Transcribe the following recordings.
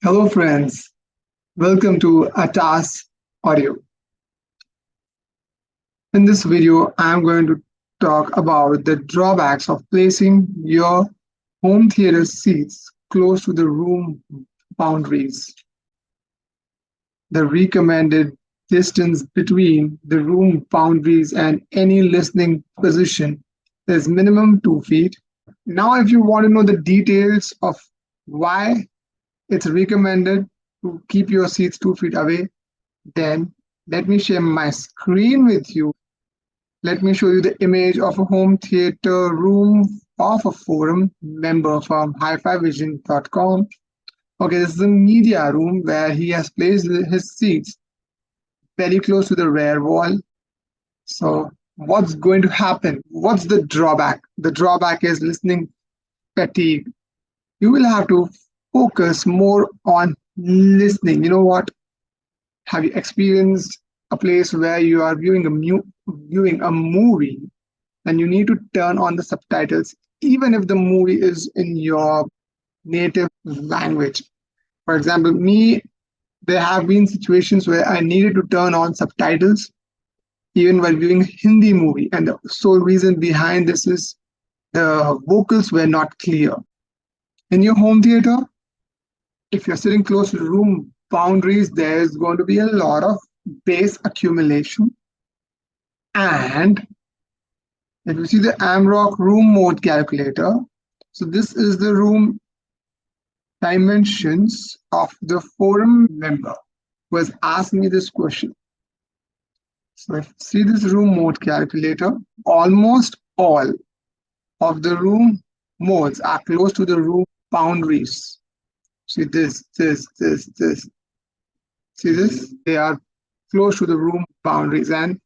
Hello, friends. Welcome to Atas Audio. In this video, I'm going to talk about the drawbacks of placing your home theater seats close to the room boundaries. The recommended distance between the room boundaries and any listening position is minimum 2 feet. Now, if you want to know the details of why it's recommended to keep your seats 2 feet away, then let me share my screen with you. Let me show you the image of a home theater room of a forum member from hi-fi-vision.com. Okay, this is a media room where he has placed his seats very close to the rear wall. So what's going to happen? What's the drawback? The drawback is listening fatigue. You will have to focus more on listening. You know what? Have you experienced a place where you are viewing a movie and you need to turn on the subtitles even if the movie is in your native language? For example, me, there have been situations where I needed to turn on subtitles even while viewing a Hindi movie, and the sole reason behind this is the vocals were not clear. In your home theater, if you're sitting close to the room boundaries, there's going to be a lot of bass accumulation. And if you see the AMROC room mode calculator, so this is the room dimensions of the forum member who has asked me this question. So if you see this room mode calculator, almost all of the room modes are close to the room boundaries. See this. See this? They are close to the room boundaries, and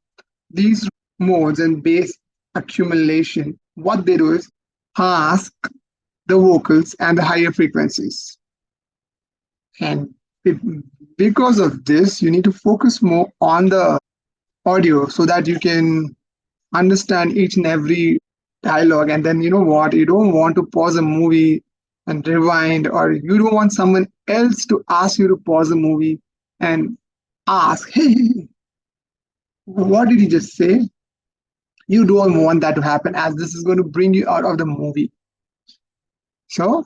these modes and bass accumulation, what they do is mask the vocals and the higher frequencies. And because of this, you need to focus more on the audio so that you can understand each and every dialogue. And then you know what? You don't want to pause a movie and rewind, or you don't want someone else to ask you to pause a movie and ask, hey, what did he just say? You don't want that to happen, as this is going to bring you out of the movie. So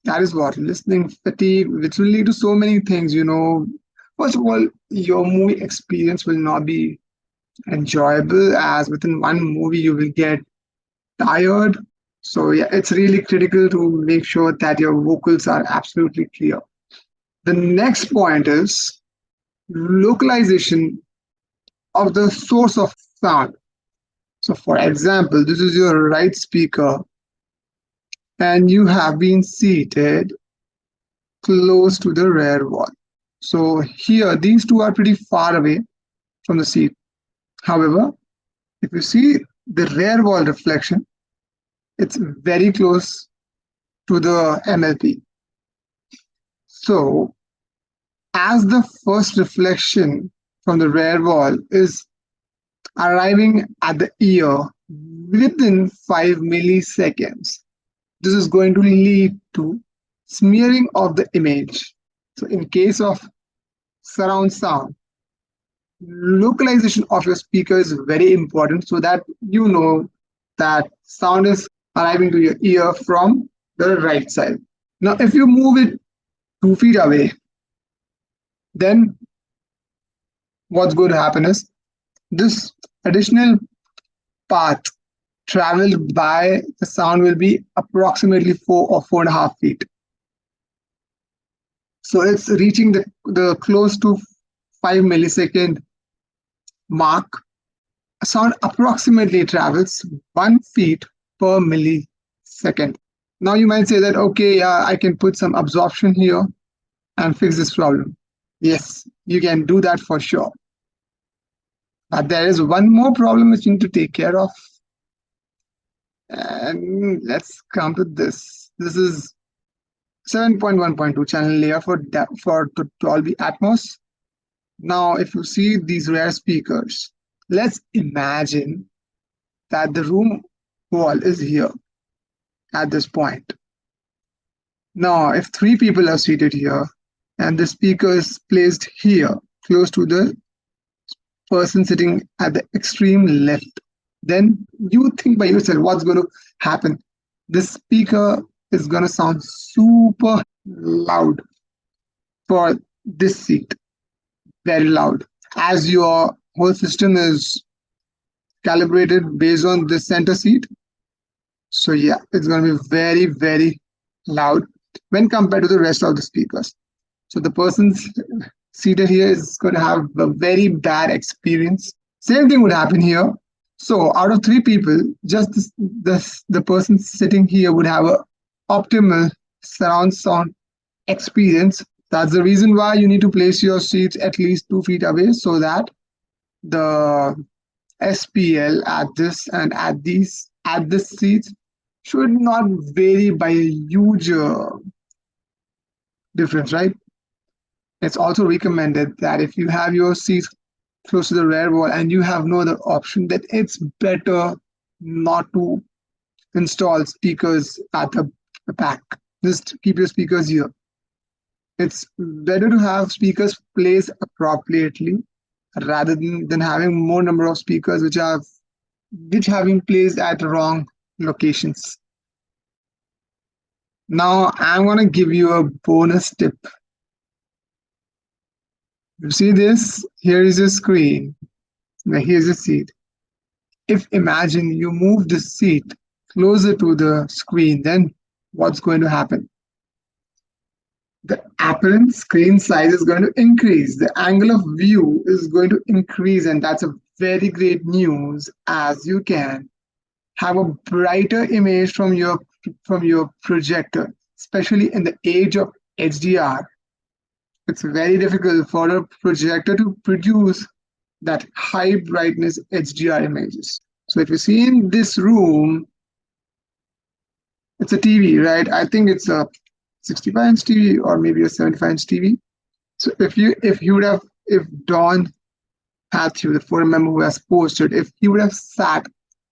that is what listening fatigue, which will lead to so many things. First of all, your movie experience will not be enjoyable, as within one movie you will get tired. So yeah, it's really critical to make sure that your vocals are absolutely clear. The next point is localization of the source of sound. So for example, this is your right speaker and you have been seated close to the rear wall. So here, these two are pretty far away from the seat. However, if you see the rear wall reflection, it's very close to the MLP. So as the first reflection from the rear wall is arriving at the ear within 5 milliseconds, this is going to lead to smearing of the image. So in case of surround sound, localization of your speaker is very important so that you know that sound is arriving to your ear from the right side. Now, if you move it 2 feet away, then what's going to happen is this additional path traveled by the sound will be approximately 4 or 4.5 feet. So it's reaching the close to 5 millisecond mark. Sound approximately travels 1 feet per millisecond. Now you might say that, okay, I can put some absorption here and fix this problem. Yes, you can do that for sure. But there is one more problem which you need to take care of. And let's come to this. This is 7.1.2 channel layer for Dolby Atmos. Now, if you see these rear speakers, let's imagine that the room wall is here at this point. Now, if three people are seated here and the speaker is placed here, close to the person sitting at the extreme left, then you think by yourself what's going to happen. The speaker is going to sound super loud for this seat, very loud, as your whole system is calibrated based on this center seat. So yeah, it's going to be very, very loud when compared to the rest of the speakers. So the person's seated here is going to have a very bad experience. Same thing would happen here. So out of three people, just the person sitting here would have a optimal surround sound experience. That's the reason why you need to place your seats at least 2 feet away so that the SPL at this and at this seats should not vary by a huge difference, right? It's also recommended that if you have your seats close to the rear wall and you have no other option, then it's better not to install speakers at the back. Just keep your speakers here. It's better to have speakers placed appropriately rather than having more number of speakers which have been placed at wrong locations. Now I'm gonna give you a bonus tip. You see this? Here is a screen. Now here's a seat. If imagine you move the seat closer to the screen, then what's going to happen? The apparent screen size is going to increase. The angle of view is going to increase, and that's a very great news as you can have a brighter image from your projector, especially in the age of HDR. It's very difficult for a projector to produce that high brightness HDR images. So if you see in this room, it's a TV, right? I think it's a 65-inch TV or maybe a 75-inch TV. So if Don Matthew, the forum member who has posted, if he would have sat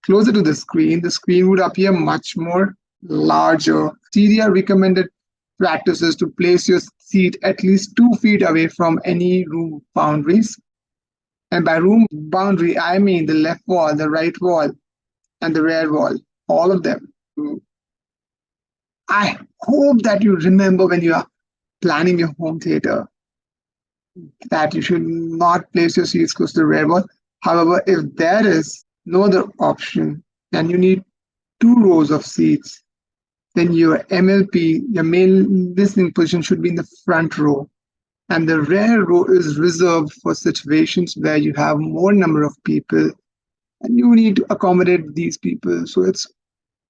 closer to the screen would appear much more larger. CDR recommended practices to place your seat at least 2 feet away from any room boundaries. And by room boundary, I mean the left wall, the right wall, and the rear wall, all of them. I hope that you remember when you are planning your home theater that you should not place your seats close to the rear wall. However, if there is no other option and you need 2 rows of seats, then your MLP, your main listening position should be in the front row. And the rear row is reserved for situations where you have more number of people and you need to accommodate these people. So it's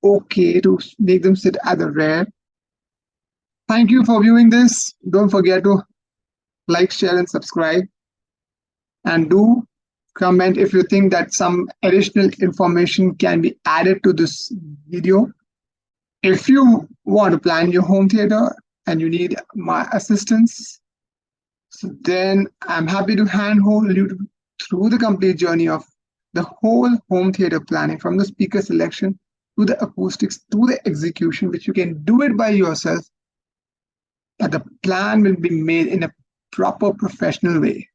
okay to make them sit at the rear. Thank you for viewing this. Don't forget to like, share, and subscribe. And do comment if you think that some additional information can be added to this video. If you want to plan your home theater and you need my assistance, so then I'm happy to handhold you through the complete journey of the whole home theater planning, from the speaker selection to the acoustics to the execution, which you can do it by yourself. But the plan will be made in a proper professional way.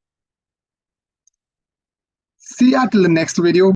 See you till the next video.